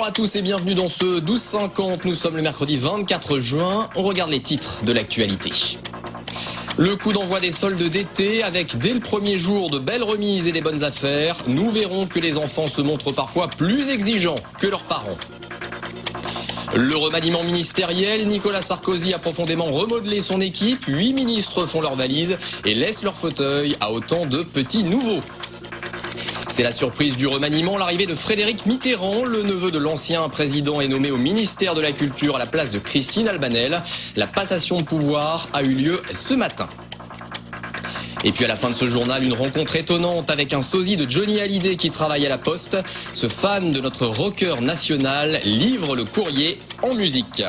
Bonjour à tous et bienvenue dans ce 12h50. Nous sommes le mercredi 24 juin. On regarde les titres de l'actualité. Le coup d'envoi des soldes d'été avec dès le premier jour de belles remises et des bonnes affaires. Nous verrons que les enfants se montrent parfois plus exigeants que leurs parents. Le remaniement ministériel, Nicolas Sarkozy a profondément remodelé son équipe. 8 ministres font leurs valises et laissent leur fauteuil à autant de petits nouveaux. C'est la surprise du remaniement, l'arrivée de Frédéric Mitterrand, le neveu de l'ancien président est nommé au ministère de la Culture à la place de Christine Albanel. La passation de pouvoir a eu lieu ce matin. Et puis à la fin de ce journal, une rencontre étonnante avec un sosie de Johnny Hallyday qui travaille à la Poste. Ce fan de notre rocker national livre le courrier en musique.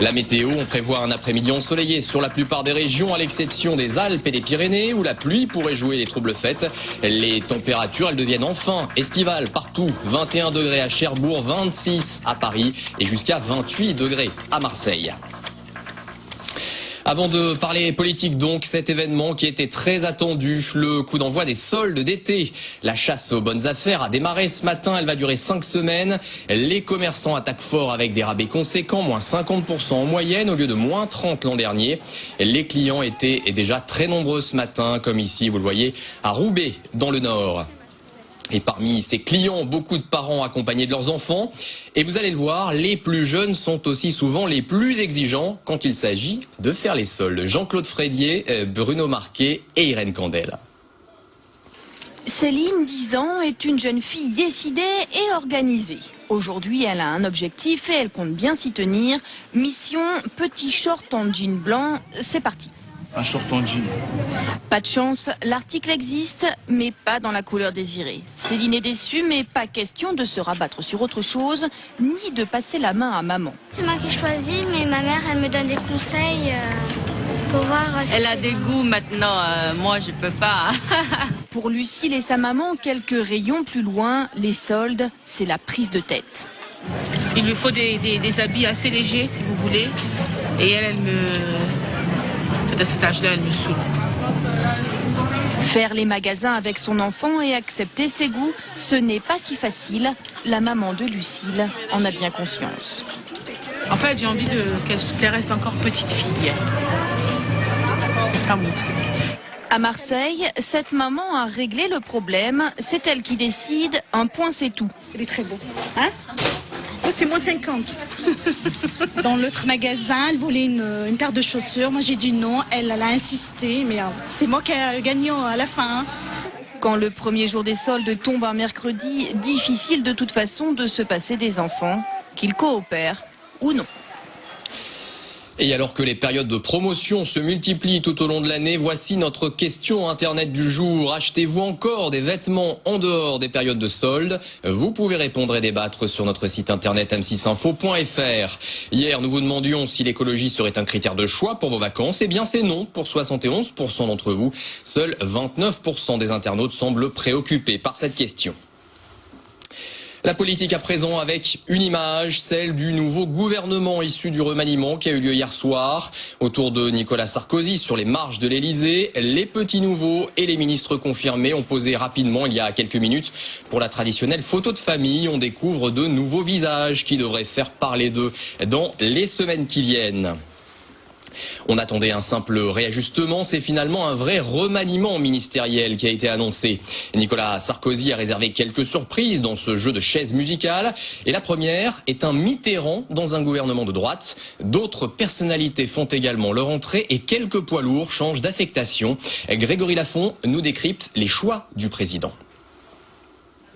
La météo, on prévoit un après-midi ensoleillé sur la plupart des régions, à l'exception des Alpes et des Pyrénées, où la pluie pourrait jouer les troubles fêtes. Les températures, elles deviennent enfin estivales partout. 21 degrés à Cherbourg, 26 à Paris et jusqu'à 28 degrés à Marseille. Avant de parler politique donc, cet événement qui était très attendu, le coup d'envoi des soldes d'été. La chasse aux bonnes affaires a démarré ce matin, elle va durer 5 semaines. Les commerçants attaquent fort avec des rabais conséquents, moins 50% en moyenne au lieu de moins 30 l'an dernier. Les clients étaient déjà très nombreux ce matin, comme ici vous le voyez à Roubaix dans le Nord. Et parmi ces clients, beaucoup de parents accompagnés de leurs enfants. Et vous allez le voir, les plus jeunes sont aussi souvent les plus exigeants quand il s'agit de faire les soldes. Jean-Claude Frédier, Bruno Marquet et Irène Candel. Céline, 10 ans, est une jeune fille décidée et organisée. Aujourd'hui, elle a un objectif et elle compte bien s'y tenir. Mission petit short en jean blanc, c'est parti. Un short en jean. Pas de chance, l'article existe, mais pas dans la couleur désirée. Céline est déçue, mais pas question de se rabattre sur autre chose, ni de passer la main à maman. C'est moi qui choisis, mais ma mère, elle me donne des conseils pour voir si elle a des goûts maintenant, moi je peux pas. Pour Lucille et sa maman, quelques rayons plus loin, les soldes, c'est la prise de tête. Il lui faut des habits assez légers, si vous voulez, et elle me... De cet âge-là, elle me saoule. Faire les magasins avec son enfant et accepter ses goûts, ce n'est pas si facile. La maman de Lucille en a bien conscience. En fait, j'ai envie qu'elle reste encore petite fille. C'est ça mon truc. À Marseille, cette maman a réglé le problème. C'est elle qui décide. Un point, c'est tout. Il est très beau. Hein? Oh, c'est moins 50. Dans l'autre magasin, elle voulait une paire de chaussures. Moi, j'ai dit non. Elle a insisté, mais c'est moi qui ai gagné à la fin. Hein. Quand le premier jour des soldes tombe un mercredi, difficile de toute façon de se passer des enfants, qu'ils coopèrent ou non. Et alors que les périodes de promotion se multiplient tout au long de l'année, voici notre question internet du jour. Achetez-vous encore des vêtements en dehors des périodes de soldes? Vous pouvez répondre et débattre sur notre site internet m6info.fr. Hier, nous vous demandions si l'écologie serait un critère de choix pour vos vacances. Eh bien, c'est non pour 71% d'entre vous. Seuls 29% des internautes semblent préoccupés par cette question. La politique à présent avec une image, celle du nouveau gouvernement issu du remaniement qui a eu lieu hier soir. Autour de Nicolas Sarkozy sur les marches de l'Elysée, les petits nouveaux et les ministres confirmés ont posé rapidement il y a quelques minutes pour la traditionnelle photo de famille. On découvre de nouveaux visages qui devraient faire parler d'eux dans les semaines qui viennent. On attendait un simple réajustement, c'est finalement un vrai remaniement ministériel qui a été annoncé. Nicolas Sarkozy a réservé quelques surprises dans ce jeu de chaises musicales. Et la première est un Mitterrand dans un gouvernement de droite. D'autres personnalités font également leur entrée et quelques poids lourds changent d'affectation. Grégory Lafont nous décrypte les choix du président.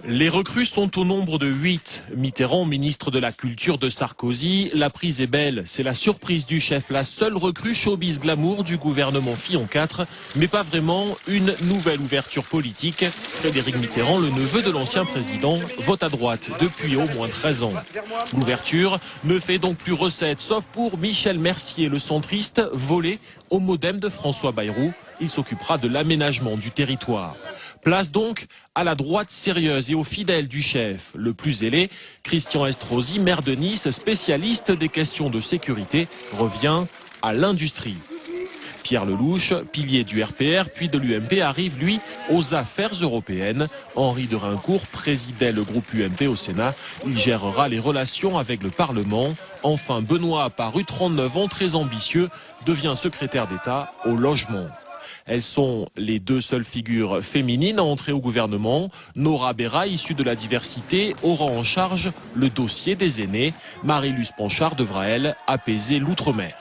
Les recrues sont au nombre de 8. Mitterrand, ministre de la Culture de Sarkozy. La prise est belle, c'est la surprise du chef, la seule recrue showbiz glamour du gouvernement Fillon 4, mais pas vraiment une nouvelle ouverture politique. Frédéric Mitterrand, le neveu de l'ancien président, vote à droite depuis au moins 13 ans. L'ouverture ne fait donc plus recette, sauf pour Michel Mercier, le centriste volé au modem de François Bayrou. Il s'occupera de l'aménagement du territoire. Place donc à la droite sérieuse et aux fidèles du chef. Le plus zélé, Christian Estrosi, maire de Nice, spécialiste des questions de sécurité, revient à l'industrie. Pierre Lelouch, pilier du RPR puis de l'UMP, arrive lui aux affaires européennes. Henri de Raincourt présidait le groupe UMP au Sénat. Il gérera les relations avec le Parlement. Enfin, Benoît, apparu 39 ans, très ambitieux, devient secrétaire d'État au logement. Elles sont les deux seules figures féminines à entrer au gouvernement. Nora Béra, issue de la diversité, aura en charge le dossier des aînés. Marie-Luce Panchard devra, elle, apaiser l'outre-mer.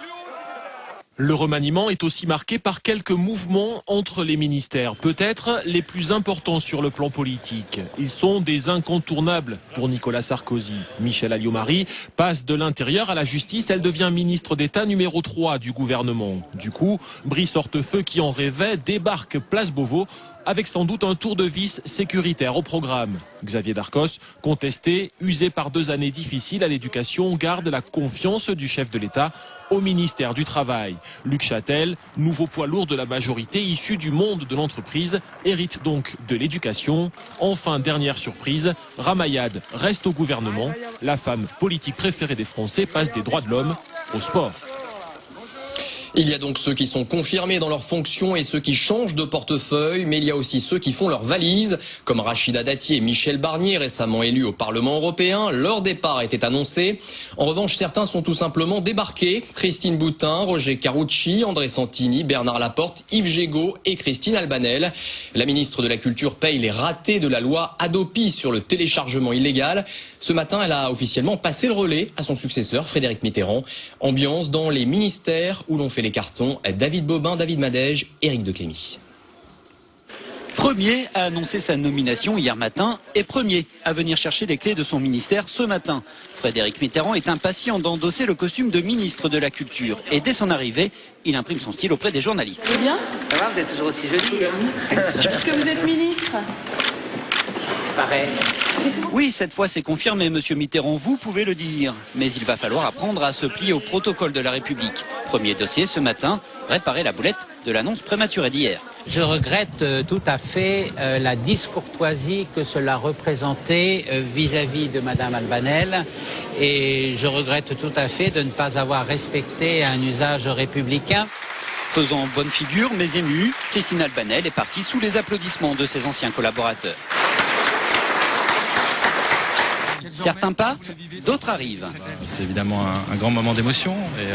Le remaniement est aussi marqué par quelques mouvements entre les ministères, peut-être les plus importants sur le plan politique. Ils sont des incontournables pour Nicolas Sarkozy. Michèle Alliot-Marie passe de l'Intérieur à la Justice, elle devient ministre d'État numéro 3 du gouvernement. Du coup, Brice Hortefeux, qui en rêvait, débarque place Beauvau, avec sans doute un tour de vis sécuritaire au programme. Xavier Darcos, contesté, usé par 2 années difficiles à l'éducation, garde la confiance du chef de l'État au ministère du Travail. Luc Châtel, nouveau poids lourd de la majorité issu du monde de l'entreprise, hérite donc de l'éducation. Enfin, dernière surprise, Ramayad reste au gouvernement. La femme politique préférée des Français passe des droits de l'homme au sport. Il y a donc ceux qui sont confirmés dans leurs fonctions et ceux qui changent de portefeuille, mais il y a aussi ceux qui font leur valise, comme Rachida Dati et Michel Barnier, récemment élus au Parlement européen. Leur départ était annoncé. En revanche, certains sont tout simplement débarqués. Christine Boutin, Roger Carucci, André Santini, Bernard Laporte, Yves Gégaud et Christine Albanel. La ministre de la Culture paye les ratés de la loi Hadopi sur le téléchargement illégal. Ce matin, elle a officiellement passé le relais à son successeur, Frédéric Mitterrand. Ambiance dans les ministères où l'on fait les cartons, David Bobin, David Madège, Éric Declémy. Premier à annoncer sa nomination hier matin et premier à venir chercher les clés de son ministère ce matin. Frédéric Mitterrand est impatient d'endosser le costume de ministre de la Culture. Et dès son arrivée, il imprime son style auprès des journalistes. C'est bien ? Ça va, vous êtes toujours aussi jolie. Est-ce que vous êtes ministre ? Pareil. Oui, cette fois c'est confirmé, monsieur Mitterrand, vous pouvez le dire. Mais il va falloir apprendre à se plier au protocole de la République. Premier dossier ce matin, réparer la boulette de l'annonce prématurée d'hier. Je regrette tout à fait la discourtoisie que cela représentait vis-à-vis de madame Albanel et je regrette tout à fait de ne pas avoir respecté un usage républicain. Faisant bonne figure mais émue, Christine Albanel est partie sous les applaudissements de ses anciens collaborateurs. Certains partent, d'autres arrivent. C'est évidemment un grand moment d'émotion et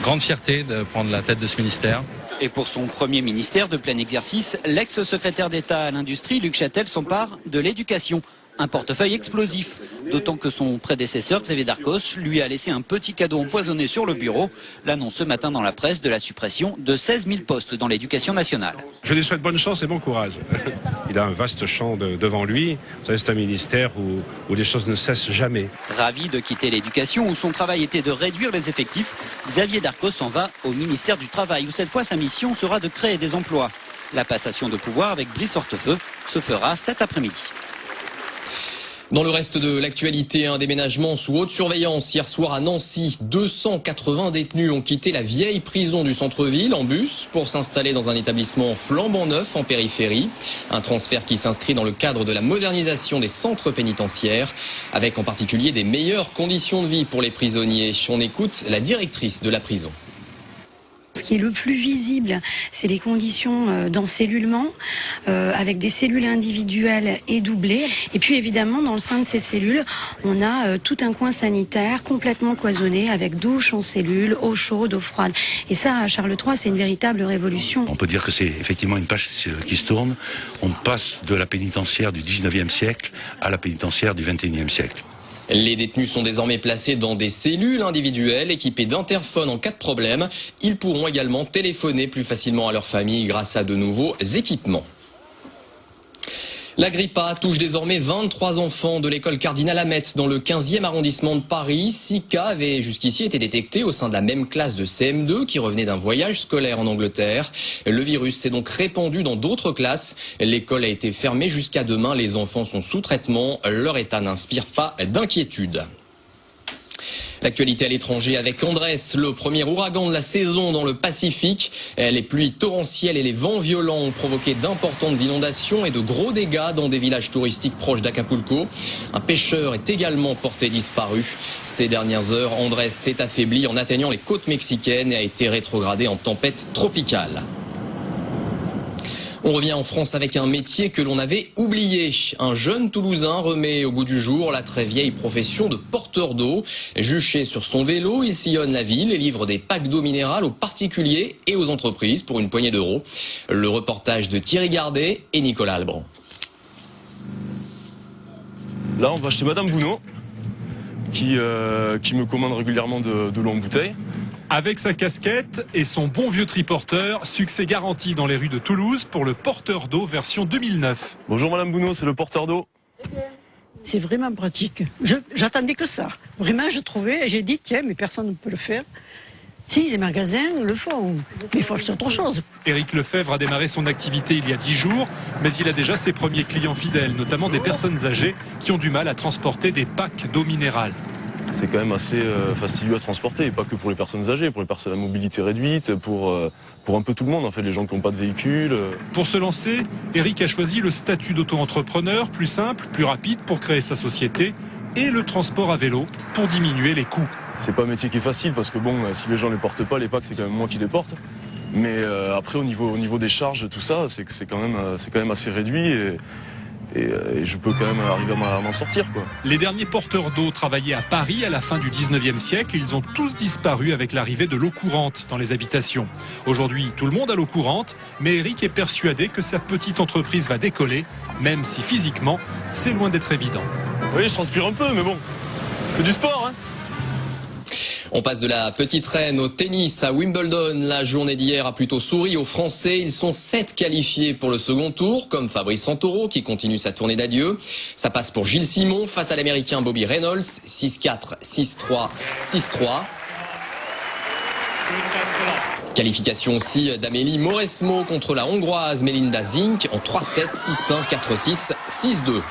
grande fierté de prendre la tête de ce ministère. Et pour son premier ministère de plein exercice, l'ex-secrétaire d'État à l'industrie, Luc Châtel, s'empare de l'éducation. Un portefeuille explosif, d'autant que son prédécesseur, Xavier Darcos, lui a laissé un petit cadeau empoisonné sur le bureau. L'annonce ce matin dans la presse de la suppression de 16 000 postes dans l'éducation nationale. Je lui souhaite bonne chance et bon courage. Il a un vaste champ devant lui. Vous savez, c'est un ministère où les choses ne cessent jamais. Ravi de quitter l'éducation, où son travail était de réduire les effectifs, Xavier Darcos s'en va au ministère du Travail, où cette fois sa mission sera de créer des emplois. La passation de pouvoir avec Brice Hortefeux se fera cet après-midi. Dans le reste de l'actualité, un déménagement sous haute surveillance hier soir à Nancy. 280 détenus ont quitté la vieille prison du centre-ville en bus pour s'installer dans un établissement flambant neuf en périphérie. Un transfert qui s'inscrit dans le cadre de la modernisation des centres pénitentiaires, avec en particulier des meilleures conditions de vie pour les prisonniers. On écoute la directrice de la prison. Ce qui est le plus visible, c'est les conditions d'encellulement, avec des cellules individuelles et doublées. Et puis évidemment, dans le sein de ces cellules, on a tout un coin sanitaire complètement cloisonné, avec douche en cellule, eau chaude, eau froide. Et ça, à Charles III, c'est une véritable révolution. On peut dire que c'est effectivement une page qui se tourne. On passe de la pénitentiaire du 19e siècle à la pénitentiaire du 21e siècle. Les détenus sont désormais placés dans des cellules individuelles équipées d'interphones en cas de problème. Ils pourront également téléphoner plus facilement à leur famille grâce à de nouveaux équipements. La grippe A touche désormais 23 enfants de l'école Cardinal Amette dans le 15e arrondissement de Paris. 6 cas avaient jusqu'ici été détectés au sein de la même classe de CM2 qui revenait d'un voyage scolaire en Angleterre. Le virus s'est donc répandu dans d'autres classes. L'école a été fermée jusqu'à demain. Les enfants sont sous traitement. Leur état n'inspire pas d'inquiétude. L'actualité à l'étranger avec Andrés, le premier ouragan de la saison dans le Pacifique. Les pluies torrentielles et les vents violents ont provoqué d'importantes inondations et de gros dégâts dans des villages touristiques proches d'Acapulco. Un pêcheur est également porté disparu. Ces dernières heures, Andrés s'est affaibli en atteignant les côtes mexicaines et a été rétrogradé en tempête tropicale. On revient en France avec un métier que l'on avait oublié. Un jeune Toulousain remet au goût du jour la très vieille profession de porteur d'eau. Juché sur son vélo, il sillonne la ville et livre des packs d'eau minérale aux particuliers et aux entreprises pour une poignée d'euros. Le reportage de Thierry Gardet et Nicolas Alban. Là, on va chez Madame Bounot, qui me commande régulièrement de l'eau en bouteille. Avec sa casquette et son bon vieux triporteur, succès garanti dans les rues de Toulouse pour le porteur d'eau version 2009. Bonjour Madame Bounot, c'est le porteur d'eau. C'est vraiment pratique. J'attendais que ça. Vraiment, je trouvais, et j'ai dit, tiens, mais personne ne peut le faire. Si, les magasins le font, mais il faut acheter autre chose. Éric Lefebvre a démarré son activité il y a 10 jours, mais il a déjà ses premiers clients fidèles, notamment des personnes âgées qui ont du mal à transporter des packs d'eau minérale. C'est quand même assez fastidieux à transporter, et pas que pour les personnes âgées, pour les personnes à mobilité réduite, pour un peu tout le monde, en fait, les gens qui n'ont pas de véhicule. Pour se lancer, Éric a choisi le statut d'auto-entrepreneur, plus simple, plus rapide pour créer sa société, et le transport à vélo pour diminuer les coûts. C'est pas un métier qui est facile, parce que bon, si les gens ne les portent pas, les packs, c'est quand même moi qui les porte. Mais après, au niveau des charges, tout ça, c'est quand même assez réduit. Et je peux quand même arriver à m'en sortir, quoi. Les derniers porteurs d'eau travaillaient à Paris à la fin du 19e siècle. Ils ont tous disparu avec l'arrivée de l'eau courante dans les habitations. Aujourd'hui, tout le monde a l'eau courante, mais Eric est persuadé que sa petite entreprise va décoller, même si physiquement, c'est loin d'être évident. Oui, je transpire un peu, mais bon, c'est du sport, hein. On passe de la petite reine au tennis à Wimbledon. La journée d'hier a plutôt souri aux Français. Ils sont 7 qualifiés pour le second tour, comme Fabrice Santoro qui continue sa tournée d'adieu. Ça passe pour Gilles Simon face à l'Américain Bobby Reynolds. 6-4, 6-3, 6-3. Qualification aussi d'Amélie Mauresmo contre la Hongroise Melinda Zink en 3-7, 6-1, 4-6, 6-2.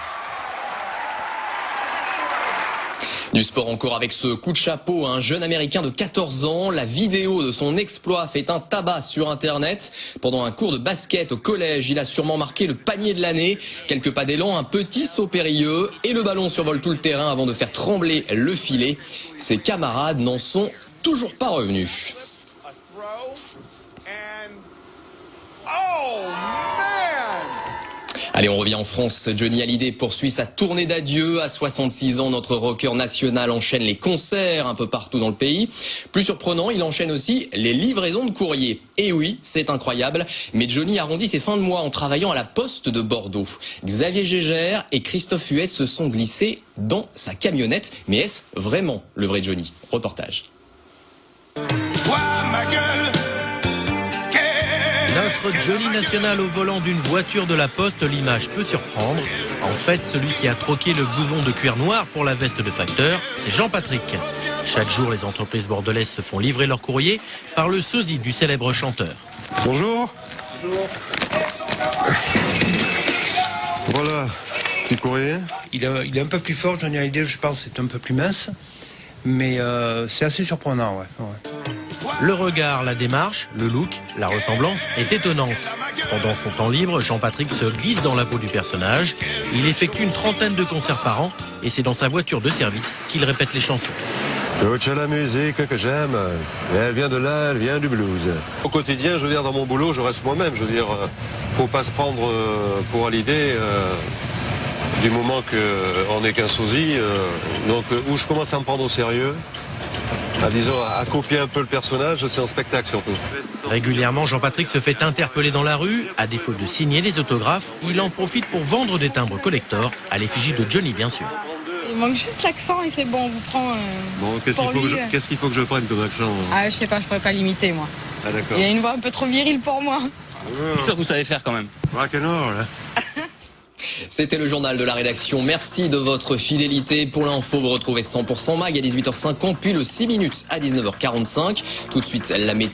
Du sport encore avec ce coup de chapeau à un jeune Américain de 14 ans. La vidéo de son exploit fait un tabac sur Internet. Pendant un cours de basket au collège, il a sûrement marqué le panier de l'année. Quelques pas d'élan, un petit saut périlleux et le ballon survole tout le terrain avant de faire trembler le filet. Ses camarades n'en sont toujours pas revenus. Allez, on revient en France. Johnny Hallyday poursuit sa tournée d'adieu. À 66 ans, notre rocker national enchaîne les concerts un peu partout dans le pays. Plus surprenant, il enchaîne aussi les livraisons de courrier. Et oui, c'est incroyable, mais Johnny arrondit ses fins de mois en travaillant à la Poste de Bordeaux. Xavier Gégère et Christophe Huet se sont glissés dans sa camionnette. Mais est-ce vraiment le vrai Johnny? Reportage. Notre Johnny national au volant d'une voiture de la Poste, l'image peut surprendre. En fait, celui qui a troqué le blouson de cuir noir pour la veste de facteur, c'est Jean-Patrick. Chaque jour, les entreprises bordelaises se font livrer leur courrier par le sosie du célèbre chanteur. Bonjour. Bonjour. Voilà, petit courrier. Il est un peu plus fort, Johnny Hallyday, je pense, c'est un peu plus mince. Mais c'est assez surprenant, ouais. Le regard, la démarche, le look, la ressemblance est étonnante. Pendant son temps libre, Jean-Patrick se glisse dans la peau du personnage. Il effectue une trentaine de concerts par an et c'est dans sa voiture de service qu'il répète les chansons. C'est la musique que j'aime, et elle vient de là, elle vient du blues. Au quotidien, je veux dire, dans mon boulot, je reste moi-même. Je veux dire, faut pas se prendre pour Hallyday du moment qu'on n'est qu'un sosie. Donc, où je commence à me prendre au sérieux, à copier un peu le personnage, c'est en spectacle surtout. Régulièrement, Jean-Patrick se fait interpeller dans la rue. À défaut de signer les autographes, il en profite pour vendre des timbres collector à l'effigie de Johnny, bien sûr. Il manque juste l'accent et c'est bon, on vous prend. Bon, qu'est-ce qu'il faut que je prenne comme accent? Ah, je sais pas, je pourrais pas l'imiter, moi. Ah, d'accord. Il a une voix un peu trop virile pour moi. Ça, vous savez faire quand même. Rock'n'roll, hein. C'était le journal de la rédaction. Merci de votre fidélité. Pour l'info, vous retrouvez 100% Mag à 18h50, puis le 6 minutes à 19h45. Tout de suite, la météo.